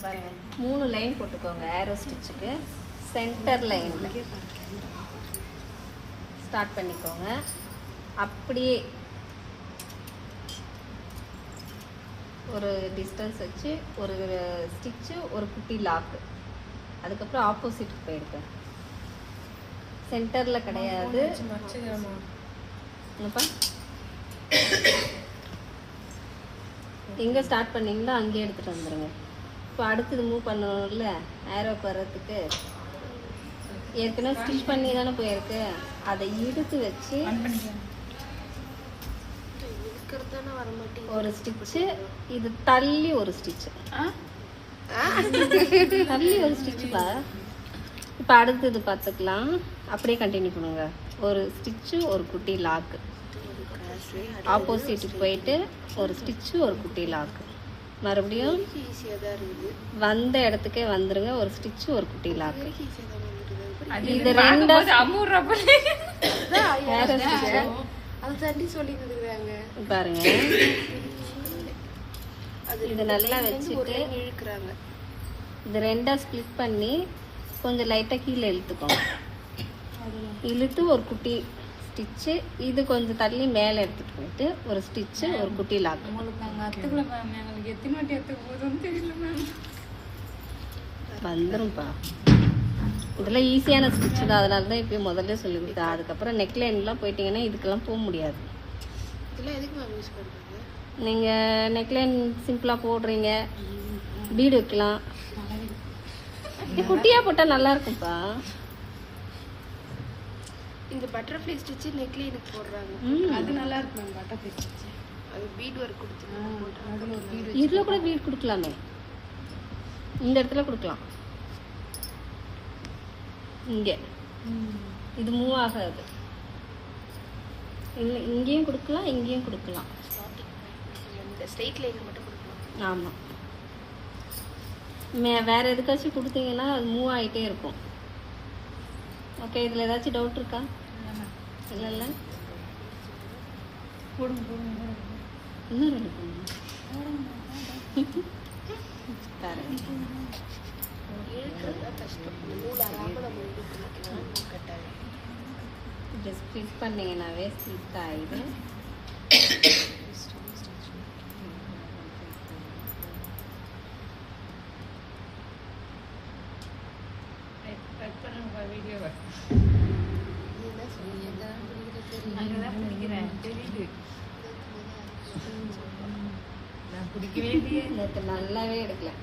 பாருங்க 3 லைன் போட்டுக்கோங்க. Aero ஸ்டிச்சுக்கு centre லைனில் ஸ்டார்ட் பண்ணிக்கோங்க. அப்படியே ஒரு டிஸ்டன்ஸ் வச்சு ஒரு ஸ்டிச்சு, ஒரு குட்டி லாக்கு. அதுக்கப்புறம் ஆப்போசிட்டுக்கு போயிருக்கேன். சென்டரில் கிடையாது. என்னப்பா எங்கே ஸ்டார்ட் பண்ணிங்களோ அங்கேயே எடுத்துகிட்டு வந்துடுங்க. இப்போ அடுத்தது மூவ் பண்ணணும்ல ஏரோக்கு வர்றதுக்கு. ஏற்கனவே ஸ்டிச் பண்ணி தானே போயிருக்கு. அதை இழுத்து வச்சு ஒரு ஸ்டிச்சு, இது தள்ளி ஒரு ஸ்டிச்சு, தள்ளி ஒரு ஸ்டிச்சுப்பா. இப்போ அடுத்தது பார்த்துக்கலாம். அப்படியே கண்டினியூ பண்ணுங்க. ஒரு ஸ்டிச்சு, ஒரு குட்டி லாக்கு. ஆப்போசிட்டுக்கு போயிட்டு ஒரு ஸ்டிச்சு, ஒரு குட்டி லாக்கு. மறுபடியும் வந்த இடத்துக்கே வந்துருங்க. ஒரு ஸ்டிச்சு, ஒரு குட்டி லாக்கு. இது ரெண்டா பாருங்க. இது நல்லா வச்சுட்டு இது ரெண்டா ஸ்ப்ளிட் பண்ணி கொஞ்சம் லைட்டாக கீழே இழுத்துக்கோங்க. இழுத்து ஒரு குட்டி ஸ்டிச்சு, இது கொஞ்சம் தள்ளி மேலே எடுத்துகிட்டு போயிட்டு ஒரு ஸ்டிச்சு, ஒரு குட்டி லாக்கு. வந்துரும்ப்பா. இதெல்லாம் ஈஸியான ஸ்டிச்சு தான். அதனால தான் இப்போ முதல்ல சொல்லி கொடுத்தேன். அதுக்கப்புறம் நெக்லைன்லாம் போயிட்டீங்கன்னா இதுக்கெல்லாம் போக முடியாது. நீங்கள் நெக்லைன் சிம்பிளாக போடுறீங்க, பீடு வைக்கலாம். குட்டியாக போட்டால் நல்லா இருக்கும்ப்பா. இந்த பட்டர்ஃப்ளை ஸ்டிச் நெக்லைனுக்கு போடுறாங்க. அது நல்லா இருக்கும். பட்டர்ஃப்ளை ஸ்டிச் அது பீட் ஒர்க் கொடுத்து இதில் கூட பீட் கொடுக்கலாமே. இந்த இடத்துல கொடுக்கலாம். இங்கே இது மூவ் ஆகாது. இல்லை இங்கேயும் கொடுக்கலாம், இங்கேயும் கொடுக்கலாம். ஸ்ட்ரெயிட் லைன் மட்டும் கொடுக்கலாம். ஆமாம். வேறு எதுக்காச்சும் கொடுத்தீங்கன்னா அது மூவ் ஆகிட்டே இருக்கும். ஓகே, இதில் ஏதாச்சும் டவுட் இருக்கா? இல்லை இன்னும் 2 ஸ்ப்ளிட் பண்ணிங்கன்னாவே ஸ்ப்ளிட் ஆகிடு. நல்லாவே எடுக்கல.